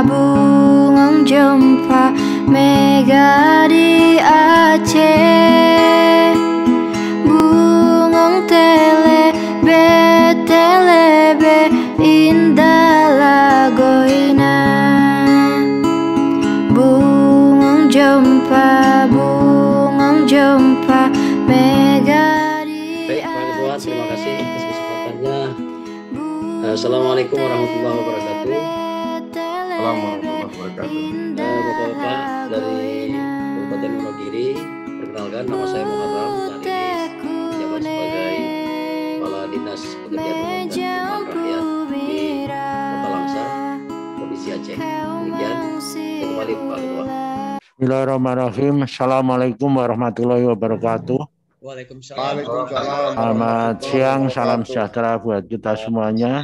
Bungong jempa mega di Aceh, bungong telebe indah lagoina. Bungong jempa mega di Aceh. Baik, Pak Ketua, terima kasih atas kesempatannya. Assalamualaikum warahmatullahi wabarakatuh. Bapak-bapak dari Kabupaten Wonogiri, perkenalkan nama saya Muharram. Saat ini menjabat sebagai Kepala Dinas Pekerjaan Umum dan Perumahan Rakyat di Kota Langsa, Provinsi Aceh. Demikian, saya kembali Pak Ketua. Bismillahirrahmanirrahim. Assalamualaikum warahmatullahi wabarakatuh. Waalaikumsalam. Selamat siang, salam sejahtera buat kita semuanya.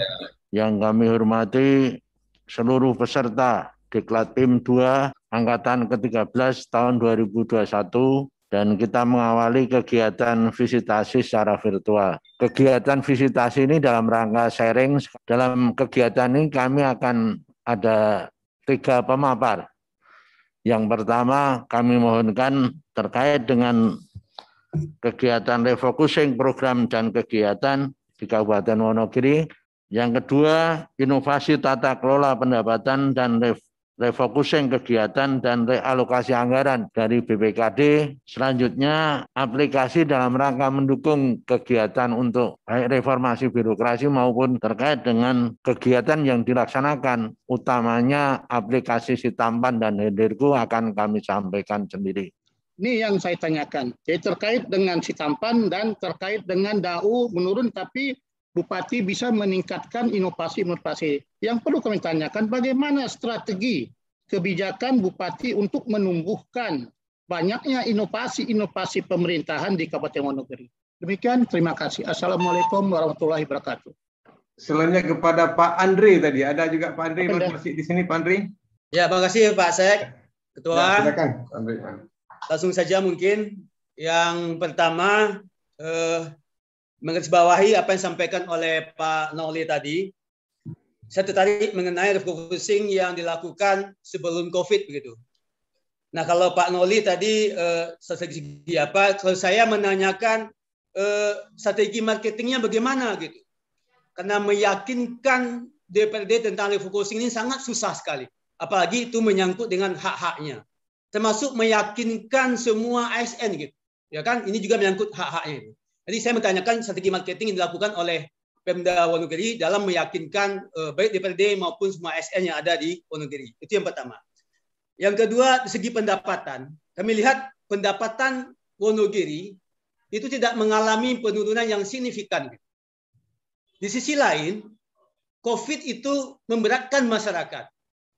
Yang kami hormati seluruh peserta Diklat PIM 2 Angkatan ke-13 tahun 2021, dan kita mengawali kegiatan visitasi secara virtual. Kegiatan visitasi ini dalam rangka sharing. Dalam kegiatan ini kami akan ada 3 pemapar. Yang pertama kami mohonkan terkait dengan kegiatan refocusing program dan kegiatan di Kabupaten Wonogiri. Yang kedua, inovasi tata kelola pendapatan dan refocusing kegiatan dan realokasi anggaran dari BPKD. Selanjutnya, aplikasi dalam rangka mendukung kegiatan untuk baik reformasi birokrasi maupun terkait dengan kegiatan yang dilaksanakan, utamanya aplikasi Sitampan dan Hendirku akan kami sampaikan sendiri. Ini yang saya tanyakan. Jadi terkait dengan Sitampan dan terkait dengan DAU menurun, tapi Bupati bisa meningkatkan inovasi-inovasi. Yang perlu kami tanyakan, bagaimana strategi kebijakan Bupati untuk menumbuhkan banyaknya inovasi-inovasi pemerintahan di Kabupaten Wonogiri. Demikian, terima kasih. Assalamualaikum warahmatullahi wabarakatuh. Selanjutnya kepada Pak Andri tadi. Ada juga Pak Andri masih di sini, Pak Andri. Ya, terima kasih Pak Sek. Ketua. Ya, silakan, Andri. Langsung saja mungkin. Yang pertama, menggarisbawahi apa yang disampaikan oleh Pak Noli tadi. Saya tertarik mengenai refocusing yang dilakukan sebelum COVID begitu. Nah, kalau Pak Noli tadi strategi apa? Kalau saya menanyakan strategi marketingnya bagaimana gitu. Karena meyakinkan DPRD tentang refocusing ini sangat susah sekali. Apalagi itu menyangkut dengan hak-haknya. Termasuk meyakinkan semua ASN gitu. Ya kan? Ini juga menyangkut hak-haknya. Jadi saya bertanyakan strategi marketing yang dilakukan oleh Pemda Wonogiri dalam meyakinkan baik DPRD maupun semua ASN yang ada di Wonogiri. Itu yang pertama. Yang kedua, dari segi pendapatan. Kami lihat pendapatan Wonogiri itu tidak mengalami penurunan yang signifikan. Di sisi lain, COVID itu memberatkan masyarakat.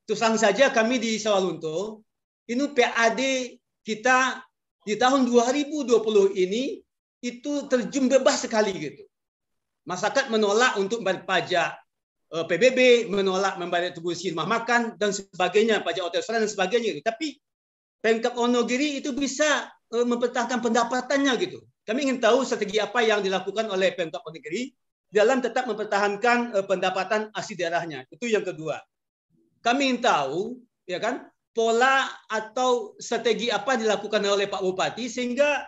Terus terang saja kami di Sawalunto, ini PAD kita di tahun 2020 ini itu terjun bebas sekali gitu. Masyarakat menolak untuk membayar pajak PBB, menolak membayar retribusi rumah makan dan sebagainya, pajak hotel restoran dan sebagainya gitu. Tapi Pemkab Wonogiri itu bisa mempertahankan pendapatannya gitu. Kami ingin tahu strategi apa yang dilakukan oleh Pemkab Wonogiri dalam tetap mempertahankan pendapatan asli daerahnya. Itu yang kedua. Kami ingin tahu ya kan pola atau strategi apa dilakukan oleh Pak Bupati sehingga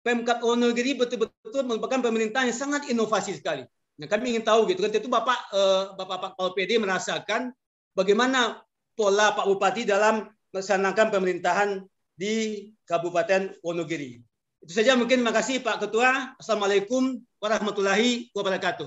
Pemkab Wonogiri betul-betul merupakan pemerintahan yang sangat inovasi sekali. Nah, kami ingin tahu gitu kan, tentu Bapak Kepala PD merasakan bagaimana pola Pak Bupati dalam melaksanakan pemerintahan di Kabupaten Wonogiri. Itu saja mungkin. Terima kasih Pak Ketua. Assalamualaikum warahmatullahi wabarakatuh.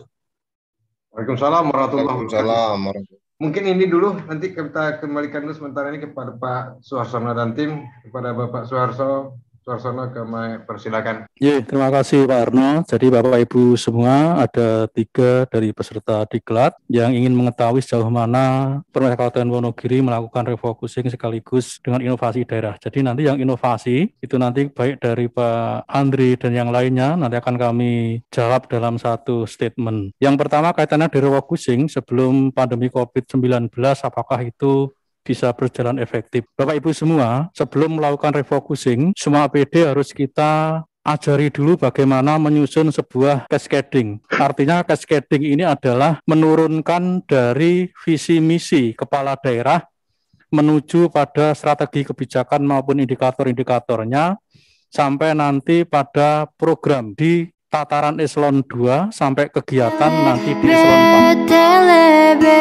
Waalaikumsalam warahmatullahi wabarakatuh. Mungkin ini dulu, nanti kita kembalikan dulu sementara ini kepada Pak Suharsono dan tim, kepada Bapak Suharsono, kami persilakan. Ya, terima kasih Pak Arno. Jadi Bapak Ibu semua, ada 3 dari peserta diklat yang ingin mengetahui sejauh mana pemerintah Kabupaten Wonogiri melakukan refocusing sekaligus dengan inovasi daerah. Jadi nanti yang inovasi itu nanti baik dari Pak Andri dan yang lainnya nanti akan kami jawab dalam satu statement. Yang pertama kaitannya dari refocusing sebelum pandemi COVID-19, apakah itu bisa berjalan efektif. Bapak Ibu semua, sebelum melakukan refocusing, semua APD harus kita ajari dulu bagaimana menyusun sebuah cascading. Artinya cascading ini adalah menurunkan dari visi misi kepala daerah menuju pada strategi kebijakan maupun indikator-indikatornya sampai nanti pada program di tataran eselon 2 sampai kegiatan nanti di eselon 4.